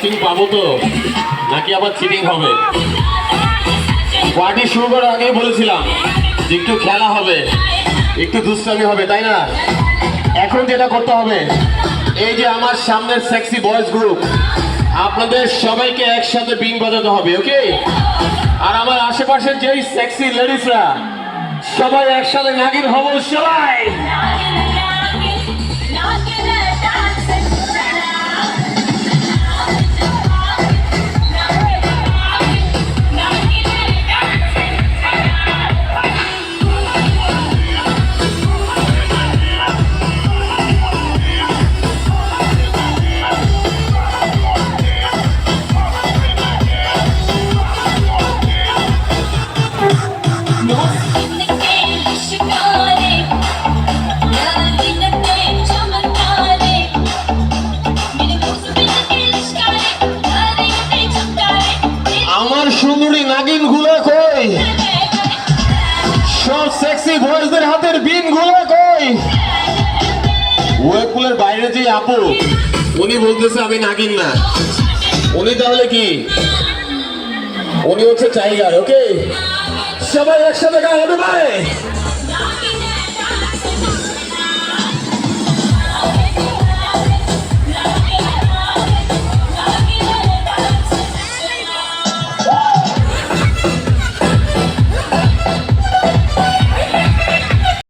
Casting পাবো তো, নাকি আবার চিটিং হবে? পার্টি শুরু করার আগেই বলেছিলাম যে একটু খেলা হবে, একটু দুষ্টামি হবে, তাই না? এখন যেটা করতে হবে, এই যে আমার সামনের সেক্সি বয়েজ গ্রুপ, আপনাদের সবাইকে একসাথে বিন বাজাতে হবে, ওকে? আর আমার আশেপাশের যেই সেক্সি লেডিসরা সবাই একসাথে নাগিন হবো সবাই। আমার সুন্দরী নাগিন গুলো কই? সব সেক্সি বয়েজদের হাতের বিন গুলো কই? ওয়েবপুলের বাইরে যে আপু, উনি বলতেছে আমি নাগিন না। উনি তাহলে কি? উনি হচ্ছে টাইগার, ওকে? সবাই একসাথে গায়ে হবে ভাই।